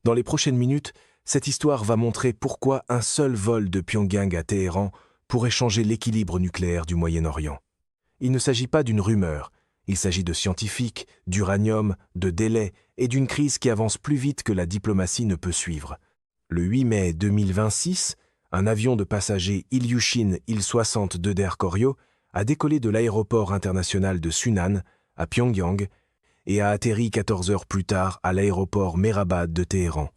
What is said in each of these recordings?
Dans les prochaines minutes, cette histoire va montrer pourquoi un seul vol de Pyongyang à Téhéran pourrait changer l'équilibre nucléaire du Moyen-Orient. Il ne s'agit pas d'une rumeur, il s'agit de scientifiques, d'uranium, de délais et d'une crise qui avance plus vite que la diplomatie ne peut suivre. Le 8 mai 2026, un avion de passagers Ilyushin Il-60 d'Air Koryo a décollé de l'aéroport international de Sunan, à Pyongyang, et a atterri 14 heures plus tard à l'aéroport Mehrabad de Téhéran.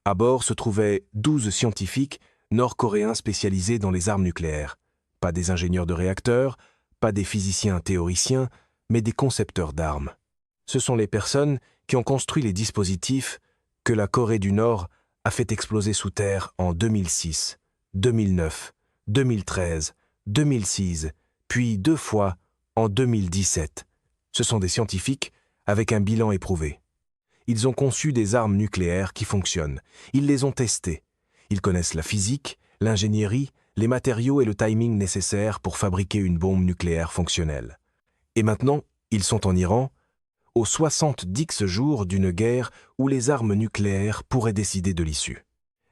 À bord se trouvaient 12 scientifiques nord-coréens spécialisés dans les armes nucléaires. Pas des ingénieurs de réacteurs, pas des physiciens théoriciens, mais des concepteurs d'armes. Ce sont les personnes qui ont construit les dispositifs que la Corée du Nord a fait exploser sous terre en 2006, 2009, 2013, 2006, puis 2 fois en 2017. Ce sont des scientifiques avec un bilan éprouvé. Ils ont conçu des armes nucléaires qui fonctionnent. Ils les ont testées. Ils connaissent la physique, l'ingénierie, les matériaux et le timing nécessaires pour fabriquer une bombe nucléaire fonctionnelle. Et maintenant, ils sont en Iran, aux 70 jours d'une guerre où les armes nucléaires pourraient décider de l'issue.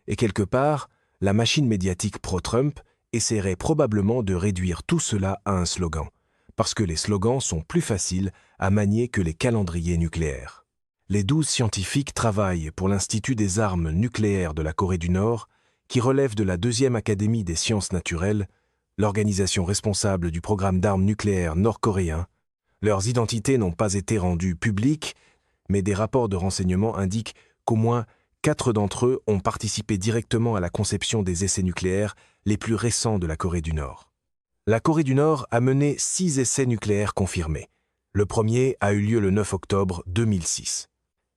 Et quelque part, la machine médiatique pro-Trump essaierait probablement de réduire tout cela à un slogan, parce que les slogans sont plus faciles à manier que les calendriers nucléaires. Les 12 scientifiques travaillent pour l'Institut des armes nucléaires de la Corée du Nord, qui relève de la 2e Académie des sciences naturelles, l'organisation responsable du programme d'armes nucléaires nord-coréen. Leurs identités n'ont pas été rendues publiques, mais des rapports de renseignement indiquent qu'au moins 4 d'entre eux ont participé directement à la conception des essais nucléaires les plus récents de la Corée du Nord. La Corée du Nord a mené 6 essais nucléaires confirmés. Le premier a eu lieu le 9 octobre 2006.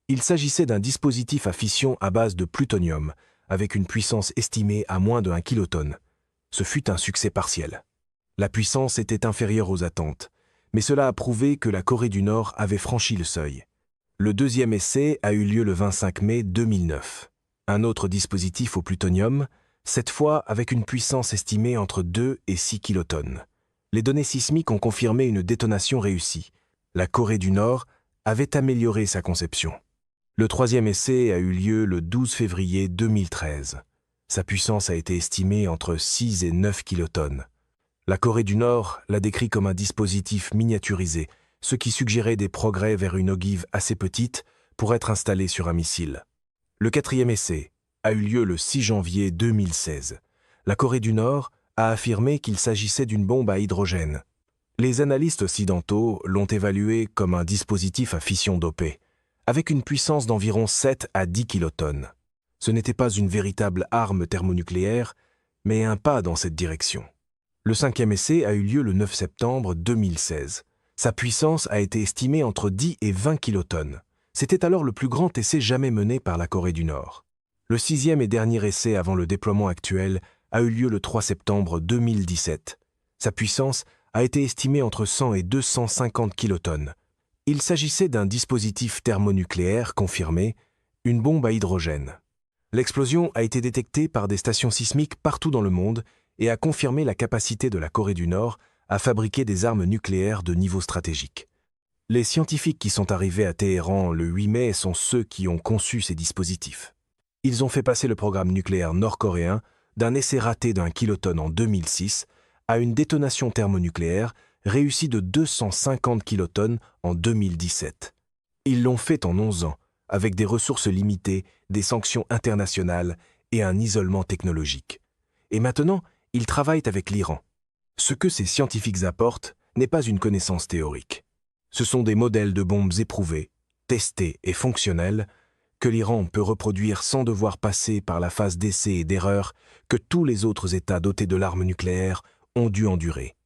Il s'agissait d'un dispositif à fission à base de plutonium, avec une puissance estimée à moins de 1 kilotonne. Ce fut un succès partiel. La puissance était inférieure aux attentes, mais cela a prouvé que la Corée du Nord avait franchi le seuil. Le deuxième essai a eu lieu le 25 mai 2009. Un autre dispositif au plutonium, cette fois avec une puissance estimée entre 2 et 6 kilotonnes. Les données sismiques ont confirmé une détonation réussie. La Corée du Nord avait amélioré sa conception. Le troisième essai a eu lieu le 12 février 2013. Sa puissance a été estimée entre 6 et 9 kilotonnes. La Corée du Nord l'a décrit comme un dispositif miniaturisé, ce qui suggérait des progrès vers une ogive assez petite pour être installée sur un missile. Le quatrième essai a eu lieu le 6 janvier 2016. La Corée du Nord a affirmé qu'il s'agissait d'une bombe à hydrogène. Les analystes occidentaux l'ont évalué comme un dispositif à fission dopée, avec une puissance d'environ 7 à 10 kilotonnes. Ce n'était pas une véritable arme thermonucléaire, mais un pas dans cette direction. Le cinquième essai a eu lieu le 9 septembre 2016. Sa puissance a été estimée entre 10 et 20 kilotonnes. C'était alors le plus grand essai jamais mené par la Corée du Nord. Le sixième et dernier essai avant le déploiement actuel a eu lieu le 3 septembre 2017. Sa puissance a été estimée entre 100 et 250 kilotonnes. Il s'agissait d'un dispositif thermonucléaire confirmé, une bombe à hydrogène. L'explosion a été détectée par des stations sismiques partout dans le monde et a confirmé la capacité de la Corée du Nord à fabriquer des armes nucléaires de niveau stratégique. Les scientifiques qui sont arrivés à Téhéran le 8 mai sont ceux qui ont conçu ces dispositifs. Ils ont fait passer le programme nucléaire nord-coréen d'un essai raté d'1 kilotonne en 2006 à une détonation thermonucléaire réussie de 250 kilotonnes en 2017. Ils l'ont fait en 11 ans, avec des ressources limitées, des sanctions internationales et un isolement technologique. Et maintenant, ils travaillent avec l'Iran. Ce que ces scientifiques apportent n'est pas une connaissance théorique. Ce sont des modèles de bombes éprouvés, testés et fonctionnels que l'Iran peut reproduire sans devoir passer par la phase d'essai et d'erreur que tous les autres États dotés de l'arme nucléaire ont dû endurer.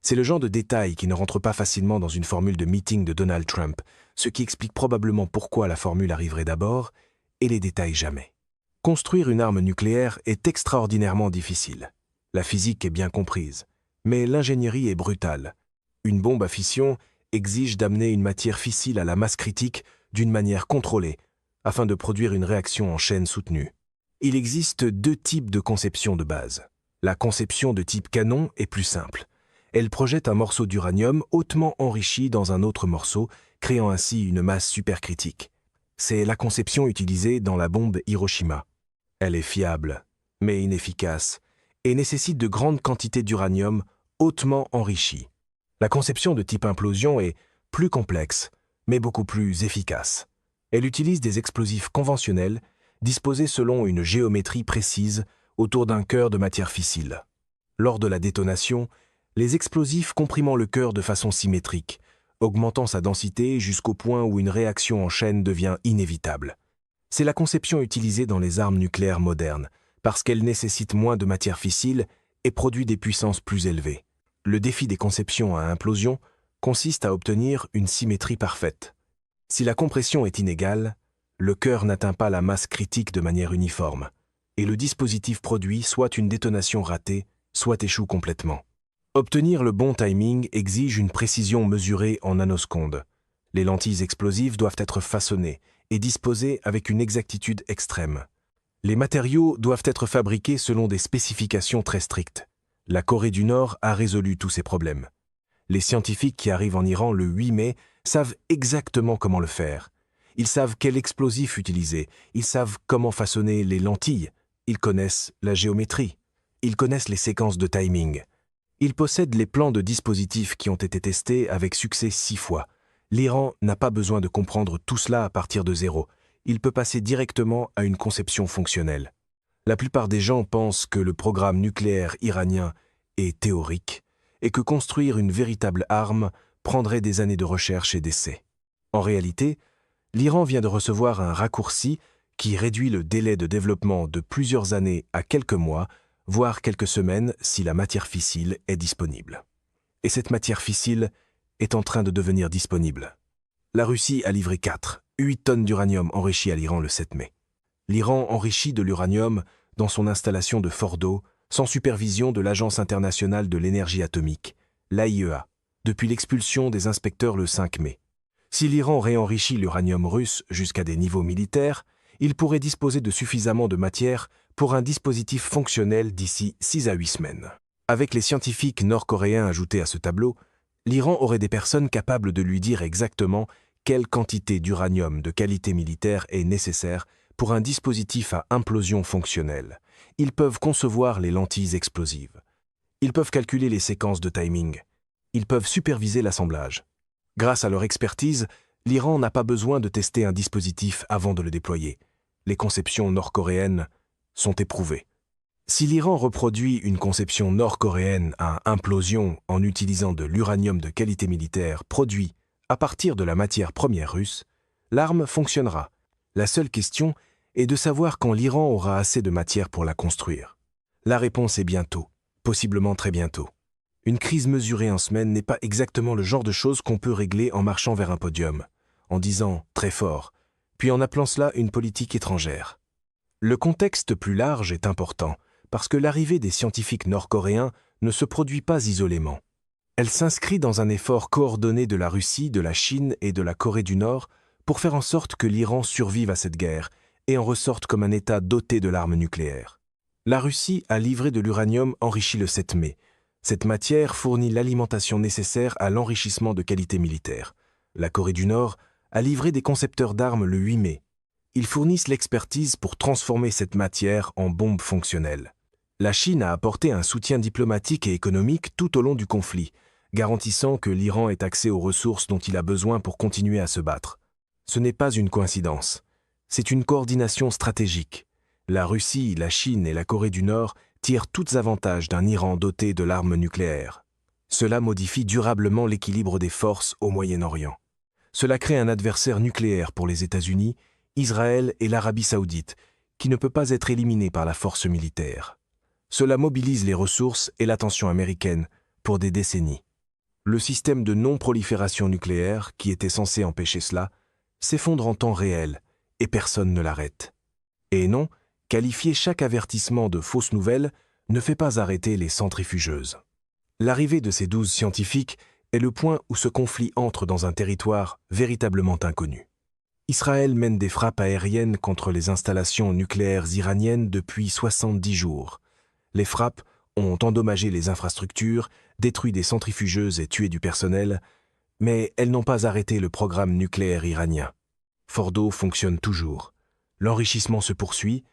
C'est le genre de détail qui ne rentre pas facilement dans une formule de meeting de Donald Trump, ce qui explique probablement pourquoi la formule arriverait d'abord et les détails jamais. Construire une arme nucléaire est extraordinairement difficile. La physique est bien comprise, mais l'ingénierie est brutale. Une bombe à fission exige d'amener une matière fissile à la masse critique d'une manière contrôlée, afin de produire une réaction en chaîne soutenue. Il existe 2 types de conception de base. La conception de type canon est plus simple. Elle projette un morceau d'uranium hautement enrichi dans un autre morceau, créant ainsi une masse supercritique. C'est la conception utilisée dans la bombe Hiroshima. Elle est fiable, mais inefficace, et nécessite de grandes quantités d'uranium hautement enrichi. La conception de type implosion est plus complexe, mais beaucoup plus efficace. Elle utilise des explosifs conventionnels disposés selon une géométrie précise autour d'un cœur de matière fissile. Lors de la détonation, les explosifs comprimant le cœur de façon symétrique, augmentant sa densité jusqu'au point où une réaction en chaîne devient inévitable. C'est la conception utilisée dans les armes nucléaires modernes, parce qu'elle nécessite moins de matière fissile et produit des puissances plus élevées. Le défi des conceptions à implosion consiste à obtenir une symétrie parfaite. Si la compression est inégale, le cœur n'atteint pas la masse critique de manière uniforme, et le dispositif produit soit une détonation ratée, soit échoue complètement. Obtenir le bon timing exige une précision mesurée en nanosecondes. Les lentilles explosives doivent être façonnées et disposées avec une exactitude extrême. Les matériaux doivent être fabriqués selon des spécifications très strictes. La Corée du Nord a résolu tous ces problèmes. Les scientifiques qui arrivent en Iran le 8 mai savent exactement comment le faire. Ils savent quel explosif utiliser, ils savent comment façonner les lentilles, ils connaissent la géométrie, ils connaissent les séquences de timing. Ils possèdent les plans de dispositifs qui ont été testés avec succès 6 fois. L'Iran n'a pas besoin de comprendre tout cela à partir de zéro. Il peut passer directement à une conception fonctionnelle. La plupart des gens pensent que le programme nucléaire iranien est théorique et que construire une véritable arme prendrait des années de recherche et d'essais. En réalité, l'Iran vient de recevoir un raccourci qui réduit le délai de développement de plusieurs années à quelques mois, voire quelques semaines si la matière fissile est disponible. Et cette matière fissile est en train de devenir disponible. La Russie a livré 8 tonnes d'uranium enrichi à l'Iran le 7 mai. L'Iran enrichit de l'uranium dans son installation de Fordo, sans supervision de l'Agence internationale de l'énergie atomique, l'AIEA, depuis l'expulsion des inspecteurs le 5 mai. Si l'Iran réenrichit l'uranium russe jusqu'à des niveaux militaires, il pourrait disposer de suffisamment de matière pour un dispositif fonctionnel d'ici 6 à 8 semaines. Avec les scientifiques nord-coréens ajoutés à ce tableau, l'Iran aurait des personnes capables de lui dire exactement quelle quantité d'uranium de qualité militaire est nécessaire pour un dispositif à implosion fonctionnelle. Ils peuvent concevoir les lentilles explosives. Ils peuvent calculer les séquences de timing. Ils peuvent superviser l'assemblage. Grâce à leur expertise, l'Iran n'a pas besoin de tester un dispositif avant de le déployer. Les conceptions nord-coréennes sont éprouvées. Si l'Iran reproduit une conception nord-coréenne à implosion en utilisant de l'uranium de qualité militaire produit à partir de la matière première russe, l'arme fonctionnera. La seule question est de savoir quand l'Iran aura assez de matière pour la construire. La réponse est bientôt, possiblement très bientôt. Une crise mesurée en semaines n'est pas exactement le genre de chose qu'on peut régler en marchant vers un podium, en disant « très fort », puis en appelant cela une politique étrangère. Le contexte plus large est important, parce que l'arrivée des scientifiques nord-coréens ne se produit pas isolément. Elle s'inscrit dans un effort coordonné de la Russie, de la Chine et de la Corée du Nord pour faire en sorte que l'Iran survive à cette guerre et en ressorte comme un État doté de l'arme nucléaire. La Russie a livré de l'uranium enrichi le 7 mai. Cette matière fournit l'alimentation nécessaire à l'enrichissement de qualité militaire. La Corée du Nord a livré des concepteurs d'armes le 8 mai. Ils fournissent l'expertise pour transformer cette matière en bombe fonctionnelle. La Chine a apporté un soutien diplomatique et économique tout au long du conflit, garantissant que l'Iran ait accès aux ressources dont il a besoin pour continuer à se battre. Ce n'est pas une coïncidence, c'est une coordination stratégique. La Russie, la Chine et la Corée du Nord tirent tous avantages d'un Iran doté de l'arme nucléaire. Cela modifie durablement l'équilibre des forces au Moyen-Orient. Cela crée un adversaire nucléaire pour les États-Unis, Israël et l'Arabie saoudite, qui ne peut pas être éliminé par la force militaire. Cela mobilise les ressources et l'attention américaine pour des décennies. Le système de non-prolifération nucléaire, qui était censé empêcher cela, s'effondre en temps réel, et personne ne l'arrête. Et non, qualifier chaque avertissement de fausse nouvelle ne fait pas arrêter les centrifugeuses. L'arrivée de ces 12 scientifiques est le point où ce conflit entre dans un territoire véritablement inconnu. Israël mène des frappes aériennes contre les installations nucléaires iraniennes depuis 70 jours. Les frappes ont endommagé les infrastructures, détruit des centrifugeuses et tué du personnel, mais elles n'ont pas arrêté le programme nucléaire iranien. Fordo fonctionne toujours. L'enrichissement se poursuit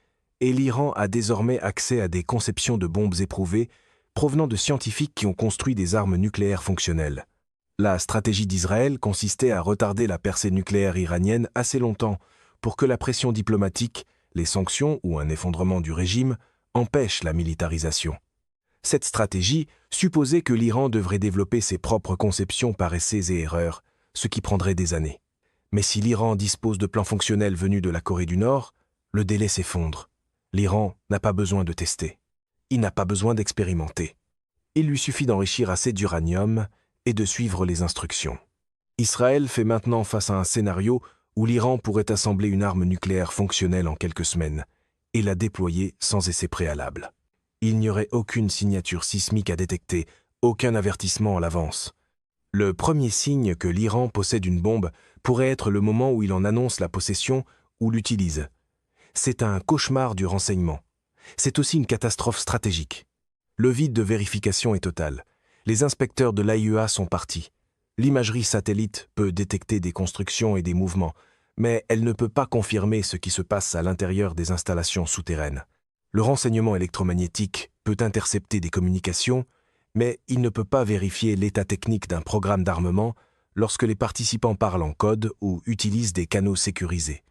et l'Iran a désormais accès à des conceptions de bombes éprouvées provenant de scientifiques qui ont construit des armes nucléaires fonctionnelles. La stratégie d'Israël consistait à retarder la percée nucléaire iranienne assez longtemps pour que la pression diplomatique, les sanctions ou un effondrement du régime empêchent la militarisation. Cette stratégie supposait que l'Iran devrait développer ses propres conceptions par essais et erreurs, ce qui prendrait des années. Mais si l'Iran dispose de plans fonctionnels venus de la Corée du Nord, le délai s'effondre. L'Iran n'a pas besoin de tester. Il n'a pas besoin d'expérimenter. Il lui suffit d'enrichir assez d'uranium et de suivre les instructions. Israël fait maintenant face à un scénario où l'Iran pourrait assembler une arme nucléaire fonctionnelle en quelques semaines et la déployer sans essai préalable. Il n'y aurait aucune signature sismique à détecter, aucun avertissement à l'avance. Le premier signe que l'Iran possède une bombe pourrait être le moment où il en annonce la possession ou l'utilise. C'est un cauchemar du renseignement. C'est aussi une catastrophe stratégique. Le vide de vérification est total. Les inspecteurs de l'AIEA sont partis. L'imagerie satellite peut détecter des constructions et des mouvements, mais elle ne peut pas confirmer ce qui se passe à l'intérieur des installations souterraines. Le renseignement électromagnétique peut intercepter des communications, mais il ne peut pas vérifier l'état technique d'un programme d'armement lorsque les participants parlent en code ou utilisent des canaux sécurisés.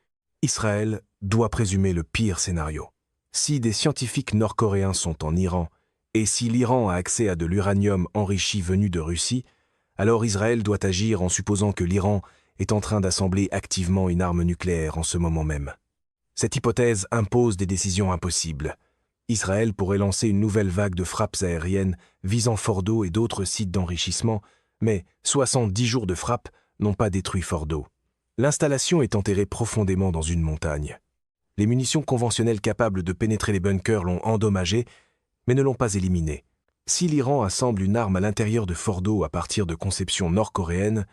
Israël doit présumer le pire scénario. Si des scientifiques nord-coréens sont en Iran, et si l'Iran a accès à de l'uranium enrichi venu de Russie, alors Israël doit agir en supposant que l'Iran est en train d'assembler activement une arme nucléaire en ce moment même. Cette hypothèse impose des décisions impossibles. Israël pourrait lancer une nouvelle vague de frappes aériennes visant Fordo et d'autres sites d'enrichissement, mais 70 jours de frappes n'ont pas détruit Fordo. L'installation est enterrée profondément dans une montagne. Les munitions conventionnelles capables de pénétrer les bunkers l'ont endommagée, mais ne l'ont pas éliminée. Si l'Iran assemble une arme à l'intérieur de Fordo à partir de conceptions nord-coréennes,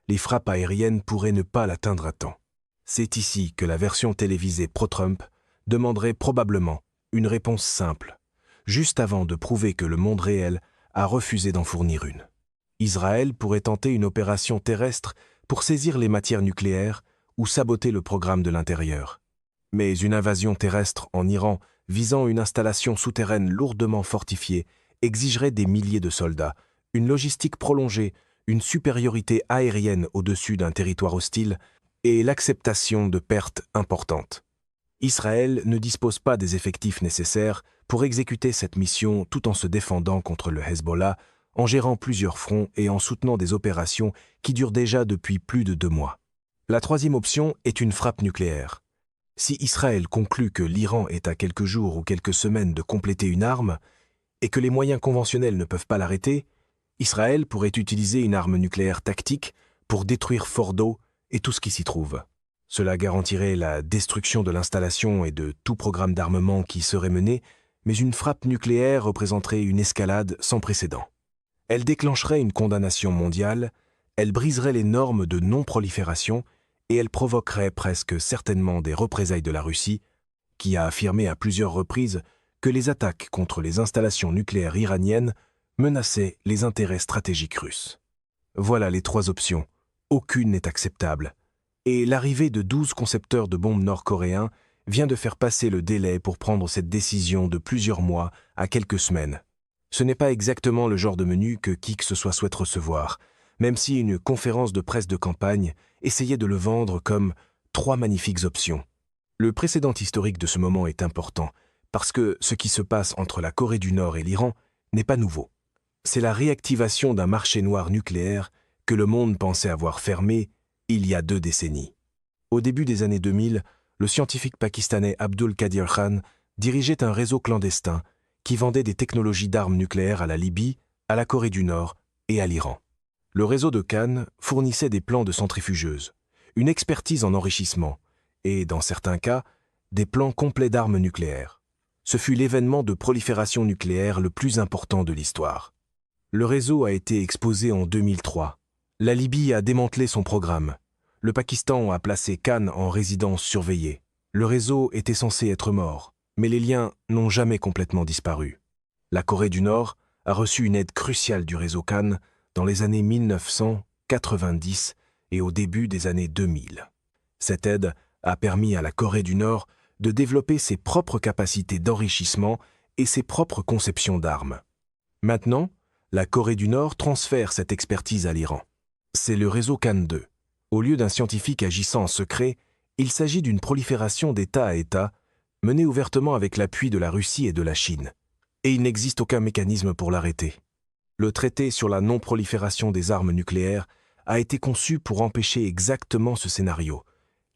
les frappes aériennes pourraient ne pas l'atteindre à temps. C'est ici que la version télévisée pro-Trump demanderait probablement une réponse simple, juste avant de prouver que le monde réel a refusé d'en fournir une. Israël pourrait tenter une opération terrestre pour saisir les matières nucléaires ou saboter le programme de l'intérieur. Mais une invasion terrestre en Iran visant une installation souterraine lourdement fortifiée exigerait des milliers de soldats, une logistique prolongée, une supériorité aérienne au-dessus d'un territoire hostile et l'acceptation de pertes importantes. Israël ne dispose pas des effectifs nécessaires pour exécuter cette mission tout en se défendant contre le Hezbollah, en gérant plusieurs fronts et en soutenant des opérations qui durent déjà depuis plus de 2 mois. La troisième option est une frappe nucléaire. Si Israël conclut que l'Iran est à quelques jours ou quelques semaines de compléter une arme et que les moyens conventionnels ne peuvent pas l'arrêter, Israël pourrait utiliser une arme nucléaire tactique pour détruire Fordo et tout ce qui s'y trouve. Cela garantirait la destruction de l'installation et de tout programme d'armement qui serait mené, mais une frappe nucléaire représenterait une escalade sans précédent. Elle déclencherait une condamnation mondiale, elle briserait les normes de non-prolifération et elle provoquerait presque certainement des représailles de la Russie, qui a affirmé à plusieurs reprises que les attaques contre les installations nucléaires iraniennes menaçaient les intérêts stratégiques russes. Voilà les 3 options. Aucune n'est acceptable. Et l'arrivée de 12 concepteurs de bombes nord-coréens vient de faire passer le délai pour prendre cette décision de plusieurs mois à quelques semaines. Ce n'est pas exactement le genre de menu que qui que ce soit souhaite recevoir, même si une conférence de presse de campagne essayait de le vendre comme 3 magnifiques options. Le précédent historique de ce moment est important, parce que ce qui se passe entre la Corée du Nord et l'Iran n'est pas nouveau. C'est la réactivation d'un marché noir nucléaire que le monde pensait avoir fermé il y a 2 décennies. Au début des années 2000, le scientifique pakistanais Abdul Qadir Khan dirigeait un réseau clandestin qui vendait des technologies d'armes nucléaires à la Libye, à la Corée du Nord et à l'Iran. Le réseau de Khan fournissait des plans de centrifugeuses, une expertise en enrichissement et, dans certains cas, des plans complets d'armes nucléaires. Ce fut l'événement de prolifération nucléaire le plus important de l'histoire. Le réseau a été exposé en 2003. La Libye a démantelé son programme. Le Pakistan a placé Khan en résidence surveillée. Le réseau était censé être mort, mais les liens n'ont jamais complètement disparu. La Corée du Nord a reçu une aide cruciale du réseau Khan dans les années 1990 et au début des années 2000. Cette aide a permis à la Corée du Nord de développer ses propres capacités d'enrichissement et ses propres conceptions d'armes. Maintenant, la Corée du Nord transfère cette expertise à l'Iran. C'est le réseau Can-2. Au lieu d'un scientifique agissant en secret, il s'agit d'une prolifération d'État à État, menée ouvertement avec l'appui de la Russie et de la Chine. Et il n'existe aucun mécanisme pour l'arrêter. Le traité sur la non-prolifération des armes nucléaires a été conçu pour empêcher exactement ce scénario.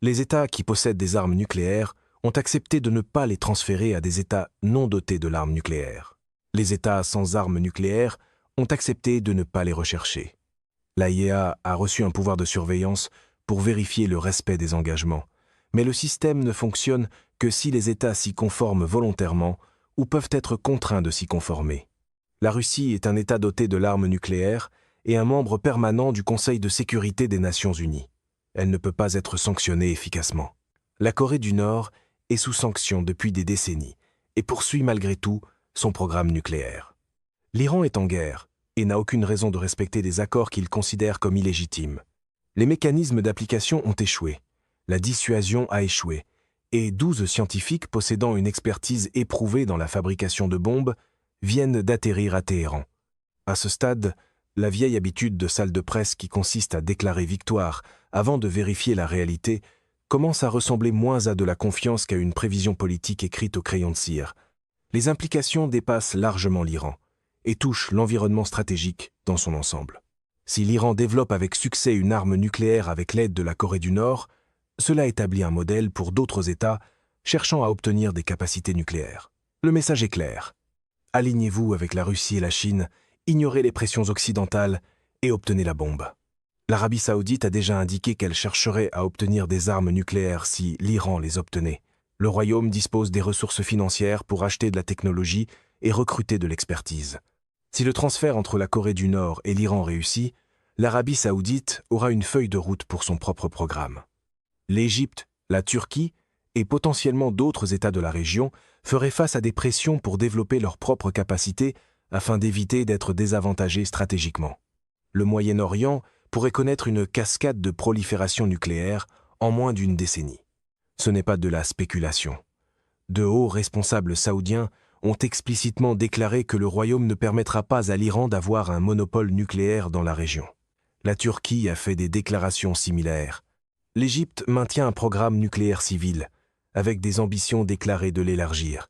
Les États qui possèdent des armes nucléaires ont accepté de ne pas les transférer à des États non dotés de l'arme nucléaire. Les États sans armes nucléaires ont accepté de ne pas les rechercher. L'AIEA a reçu un pouvoir de surveillance pour vérifier le respect des engagements, mais le système ne fonctionne que si les États s'y conforment volontairement ou peuvent être contraints de s'y conformer. La Russie est un État doté de l'arme nucléaire et un membre permanent du Conseil de sécurité des Nations Unies. Elle ne peut pas être sanctionnée efficacement. La Corée du Nord est sous sanction depuis des décennies et poursuit malgré tout son programme nucléaire. L'Iran est en guerre et n'a aucune raison de respecter des accords qu'il considère comme illégitimes. Les mécanismes d'application ont échoué, la dissuasion a échoué, et 12 scientifiques possédant une expertise éprouvée dans la fabrication de bombes viennent d'atterrir à Téhéran. À ce stade, la vieille habitude de salle de presse qui consiste à déclarer victoire avant de vérifier la réalité commence à ressembler moins à de la confiance qu'à une prévision politique écrite au crayon de cire. Les implications dépassent largement l'Iran et touchent l'environnement stratégique dans son ensemble. Si l'Iran développe avec succès une arme nucléaire avec l'aide de la Corée du Nord, cela établit un modèle pour d'autres États cherchant à obtenir des capacités nucléaires. Le message est clair. Alignez-vous avec la Russie et la Chine, ignorez les pressions occidentales et obtenez la bombe. L'Arabie saoudite a déjà indiqué qu'elle chercherait à obtenir des armes nucléaires si l'Iran les obtenait. Le Royaume dispose des ressources financières pour acheter de la technologie et recruter de l'expertise. Si le transfert entre la Corée du Nord et l'Iran réussit, l'Arabie saoudite aura une feuille de route pour son propre programme. L'Égypte, la Turquie et potentiellement d'autres États de la région feraient face à des pressions pour développer leurs propres capacités afin d'éviter d'être désavantagés stratégiquement. Le Moyen-Orient pourrait connaître une cascade de prolifération nucléaire en moins d'une décennie. Ce n'est pas de la spéculation. De hauts responsables saoudiens ont explicitement déclaré que le Royaume ne permettra pas à l'Iran d'avoir un monopole nucléaire dans la région. La Turquie a fait des déclarations similaires. L'Égypte maintient un programme nucléaire civil, avec des ambitions déclarées de l'élargir.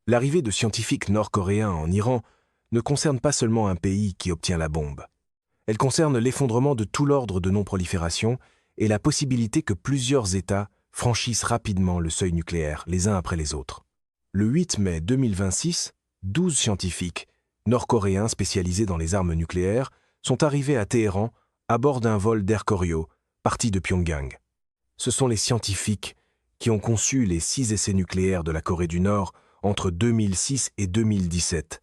L'arrivée de scientifiques nord-coréens en Iran ne concerne pas seulement un pays qui obtient la bombe. Elle concerne l'effondrement de tout l'ordre de non-prolifération et la possibilité que plusieurs États franchissent rapidement le seuil nucléaire, les uns après les autres. Le 8 mai 2026, 12 scientifiques, nord-coréens spécialisés dans les armes nucléaires, sont arrivés à Téhéran à bord d'un vol d'Air Koryo, parti de Pyongyang. Ce sont les scientifiques qui ont conçu les 6 essais nucléaires de la Corée du Nord entre 2006 et 2017,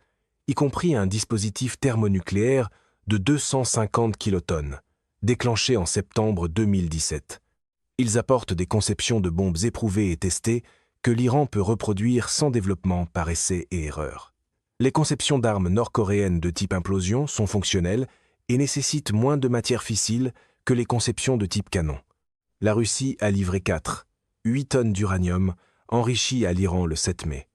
y compris un dispositif thermonucléaire de 250 kilotonnes, déclenché en septembre 2017. Ils apportent des conceptions de bombes éprouvées et testées que l'Iran peut reproduire sans développement par essai et erreur. Les conceptions d'armes nord-coréennes de type implosion sont fonctionnelles et nécessitent moins de matière fissile que les conceptions de type canon. La Russie a livré 8 tonnes d'uranium enrichi à l'Iran le 7 mai.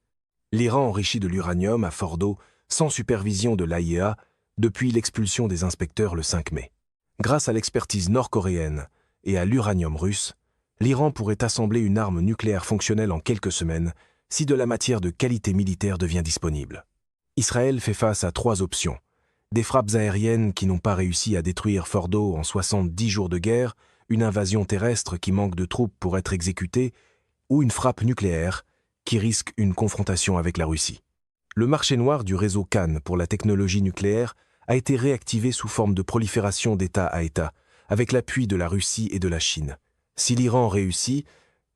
L'Iran enrichit de l'uranium à Fordo sans supervision de l'AIEA depuis l'expulsion des inspecteurs le 5 mai. Grâce à l'expertise nord-coréenne et à l'uranium russe, l'Iran pourrait assembler une arme nucléaire fonctionnelle en quelques semaines si de la matière de qualité militaire devient disponible. Israël fait face à 3 options. Des frappes aériennes qui n'ont pas réussi à détruire Fordo en 70 jours de guerre, une invasion terrestre qui manque de troupes pour être exécutée, ou une frappe nucléaire qui risque une confrontation avec la Russie. Le marché noir du réseau Can pour la technologie nucléaire a été réactivé sous forme de prolifération d'État à État, avec l'appui de la Russie et de la Chine. Si l'Iran réussit,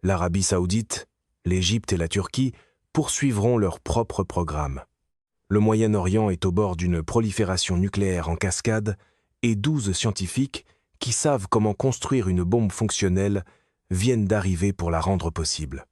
l'Arabie saoudite, l'Égypte et la Turquie poursuivront leur propre programme. Le Moyen-Orient est au bord d'une prolifération nucléaire en cascade et 12 scientifiques qui savent comment construire une bombe fonctionnelle viennent d'arriver pour la rendre possible.